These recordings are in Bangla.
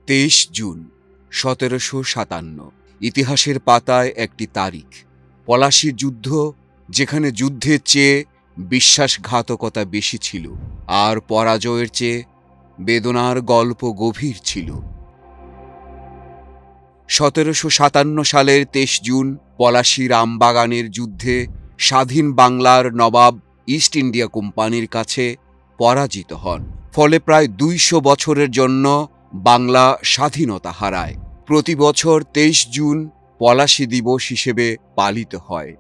23 জুন 1757। ইতিহাসের পাতায় একটি তারিখ। পলাশীর যুদ্ধ, যেখানে যুদ্ধের চেয়ে বিশ্বাসঘাতকতা বেশি ছিল আর পরাজয়ের চেয়ে বেদনার গল্প গভীর ছিল। 1757 সালের 23 জুন পলাশীর আমবাগানের যুদ্ধে স্বাধীন বাংলার নবাব ইস্ট ইন্ডিয়া কোম্পানির কাছে পরাজিত হন। ফলে প্রায় 200 বছরের জন্য বাংলা স্বাধীনতা হারায়। প্রতি বছর 23 জুন পলাশী দিবস হিসেবে পালিত হয়।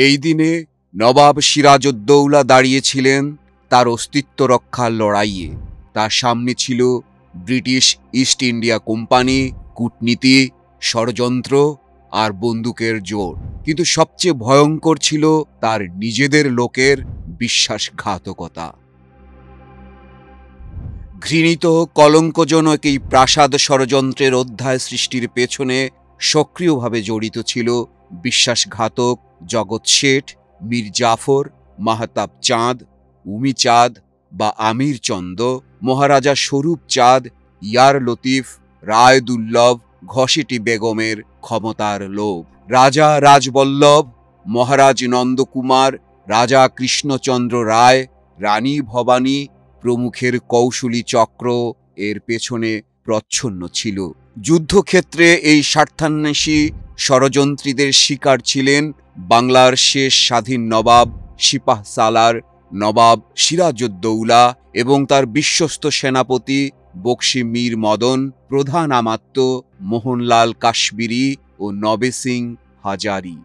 এই দিনে নবাব সিরাজউদ্দৌলা দাঁড়িয়েছিলেন তার অস্তিত্ব রক্ষার লড়াইয়ে। তার সামনে ছিল ব্রিটিশ ইস্ট ইন্ডিয়া কোম্পানি, কূটনীতি, ষড়যন্ত্র আর বন্দুকের জোর। কিন্তু সবচেয়ে ভয়ঙ্কর ছিল তার নিজেদের লোকের বিশ্বাসঘাতকতা। ঘৃণিত কলঙ্কজনক এই প্রাসাদ ষড়যন্ত্রের অধ্যায় সৃষ্টির পেছনে সক্রিয়ভাবে জড়িত ছিল বিশ্বাসঘাতক জগৎ শেঠ, মীর জাফর, মাহতাব চাঁদ, উমি চাঁদ বা আমির চন্দ, মহারাজা স্বরূপ চাঁদ, ইয়ার লতিফ, রায় দুর্লভ, ঘসেটি বেগমের ক্ষমতার লোভ, রাজা রাজবল্লভ, মহারাজ নন্দকুমার, রাজা কৃষ্ণচন্দ্র রায়, রানী ভবানী প্রমুখের কৌশলী চক্র এর পেছনে প্রচ্ছন্ন ছিল। যুদ্ধক্ষেত্রে এই স্বার্থান্বেষী ষড়যন্ত্রীদের শিকার ছিলেন বাংলার শেষ স্বাধীন নবাব সিপাহসালার নবাব সিরাজউদ্দৌলা এবং তার বিশ্বস্ত সেনাপতি বক্সি মীর মদন, প্রধান আমাত্য মোহনলাল কাশ্মীরি ও নবে সিং হাজারি।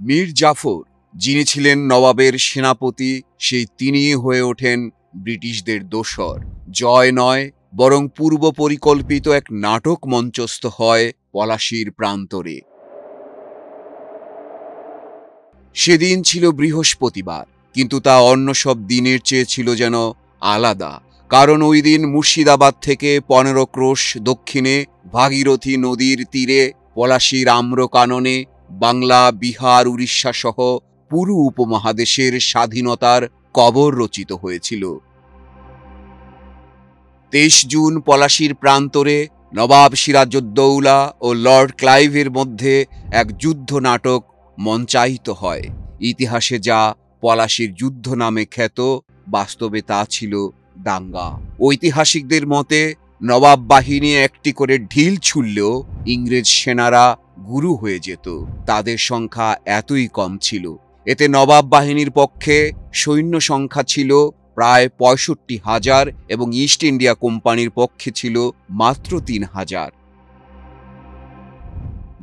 মীর জাফর, যিনি ছিলেন নবাবের সেনাপতি, সেই তিনিই হয়ে ওঠেন ব্রিটিশদের দোসর। জয় নয়, বরং পূর্ব পরিকল্পিত এক নাটক মঞ্চস্থ হয় পলাশীর প্রান্তরে। সেদিন ছিল বৃহস্পতিবার, কিন্তু তা অন্য সব দিনের চেয়ে ছিল যেন আলাদা। কারণ ওই দিন মুর্শিদাবাদ থেকে 15 ক্রোশ দক্ষিণে ভাগীরথী নদীর তীরে পলাশীর আম্রকাননে বাংলা, বিহার, উড়িষ্যা সহ পুরো উপমহাদেশের স্বাধীনতার কবর রচিত হয়েছিল। 23 জুন পলাশীর প্রান্তরে নবাব সিরাজউদ্দৌলা ও লর্ড ক্লাইভের মধ্যে এক যুদ্ধ নাটক মঞ্চায়িত হয়। ইতিহাসে যা পলাশীর যুদ্ধ নামে খ্যাত, বাস্তবে তা ছিল দাঙ্গা। ঐতিহাসিকদের মতে নবাব বাহিনী একটি করে ঢিল ছুড়লেও ইংরেজ সেনারা গুরু হয়ে যেত। তাদের সংখ্যা এতই কম ছিল। এতে নবাব বাহিনীর পক্ষে সৈন্য সংখ্যা ছিল প্রায় 65,000 এবং ইস্ট ইন্ডিয়া কোম্পানির পক্ষে ছিল মাত্র 3,000।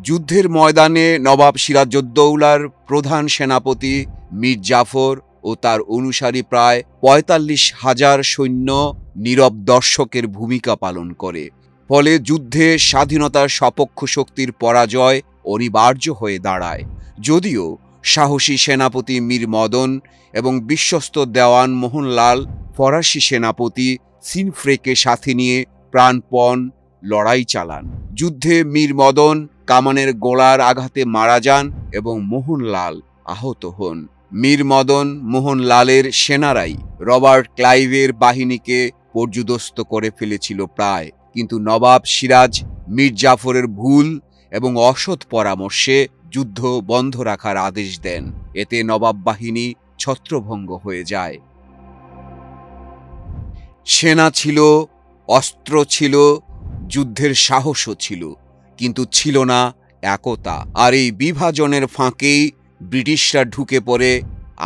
যুদ্ধের ময়দানে নবাব সিরাজউদ্দৌলার প্রধান সেনাপতি মীর জাফর ও তার অনুসারী প্রায় 45,000 সৈন্য নীরব দর্শকের ভূমিকা পালন করে। ফলে যুদ্ধে স্বাধীনতার সপক্ষ শক্তির পরাজয় অনিবার্য হয়ে দাঁড়ায়। যদিও সাহসী সেনাপতি মীর মদন এবং বিশ্বস্ত দেওয়ান মোহনলাল ফরাসি সেনাপতি সিনফ্রেকে সাথে নিয়ে প্রাণপণ লড়াই চালান। যুদ্ধে মীর মদন কামানের গোলার আঘাতে মারা যান এবং মোহনলাল আহত হন। মীর মদন মোহনলালের সেনারাই রবার্ট ক্লাইভের বাহিনীকে পর্যুদস্ত করে ফেলেছিল প্রায়। কিন্তু নবাব সিরাজ মীর জাফরের ভুল এবং অসৎ পরামর্শে যুদ্ধ বন্ধ রাখার আদেশ দেন। এতে নবাব বাহিনী ছত্রভঙ্গ হয়ে যায়। সেনা ছিল, অস্ত্র ছিল, যুদ্ধের সাহসও ছিল, কিন্তু ছিল না একতা। আর এই বিভাজনের ফাঁকেই ব্রিটিশরা ঢুকে পড়ে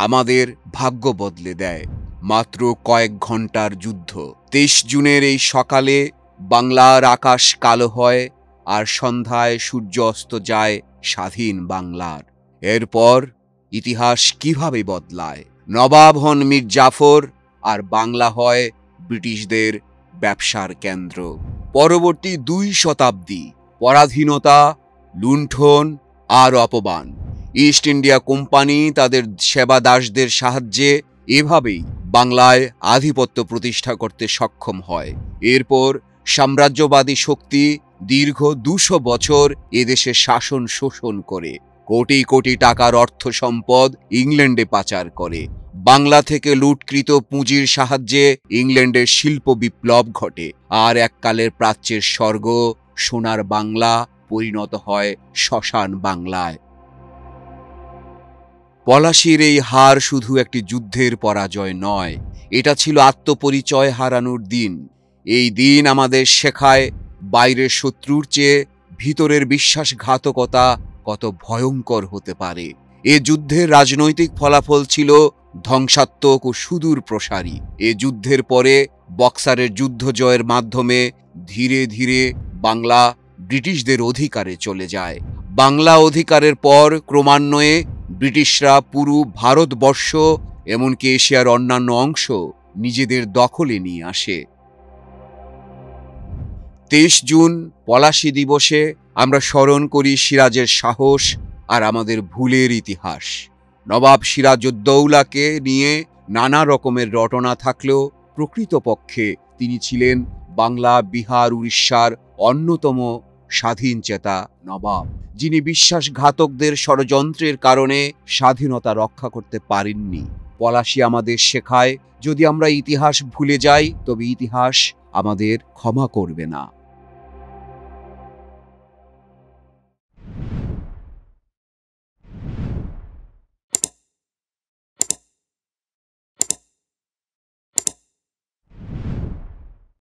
আমাদের ভাগ্য বদলে দেয়। মাত্র কয়েক ঘন্টার যুদ্ধ। 23 জুনের এই সকালে বাংলার আকাশ কালো হয় আর সন্ধ্যায় সূর্য অস্ত যায় স্বাধীন বাংলার। এরপর ইতিহাস কিভাবে বদলায়? নবাব হন মীর জাফর আর বাংলা হয় ব্রিটিশদের ব্যবসার কেন্দ্র। পরবর্তী 2 শতাব্দী পরাধীনতা, লুণ্ঠন আর অপমান। ইস্ট ইন্ডিয়া কোম্পানি তাদের সেবাদাসদের সাহায্যে এভাবেই বাংলায় আধিপত্য প্রতিষ্ঠা করতে সক্ষম হয়। এরপর সাম্রাজ্যবাদী শক্তি দীর্ঘ 200 বছর এদেশে শাসন শোষণ করে কোটি কোটি টাকার অর্থ সম্পদ ইংল্যান্ডে পাচার করে। বাংলা থেকে লুটকৃত পুঁজির সাহায্যে ইংল্যান্ডের শিল্প বিপ্লব ঘটে, আর এককালের প্রাচ্যের স্বর্গ সোনার বাংলা পরিণত হয় শ্মশান বাংলায়। পলাশীর এই হার শুধু একটি যুদ্ধের পরাজয় নয়, এটা ছিল আত্মপরিচয় হারানোর দিন। এই দিন আমাদের শেখায় বাইরের শত্রুর চেয়ে ভিতরের বিশ্বাসঘাতকতা কত ভয়ঙ্কর হতে পারে। এ যুদ্ধের রাজনৈতিক ফলাফল ছিল ধ্বংসাত্মক ও সুদূর প্রসারী। এ যুদ্ধের পরে বক্সারের যুদ্ধ জয়ের মাধ্যমে ধীরে ধীরে বাংলা ব্রিটিশদের অধিকারে চলে যায়। বাংলা অধিকারের পর ক্রমান্বয়ে ব্রিটিশরা পুরো ভারতবর্ষ এমনকি এশিয়ার অন্যান্য অংশ নিজেদের দখলে নিয়ে আসে। 23 জুন পলাশী দিবসে আমরা স্মরণ করি সিরাজের সাহস আর আমাদের ভুলের ইতিহাস। নবাব সিরাজউদ্দৌলাকে নিয়ে নানা রকমের রটনা থাকলেও প্রকৃতপক্ষে তিনি ছিলেন বাংলা, বিহার, উড়িষ্যার অন্যতম স্বাধীনচেতা নবাব, যিনি বিশ্বাসঘাতকদের ষড়যন্ত্রের কারণে স্বাধীনতা রক্ষা করতে পারেননি। পলাশী আমাদের শেখায়, যদি আমরা ইতিহাস ভুলে যাই তবে ইতিহাস আমাদের ক্ষমা করবে না।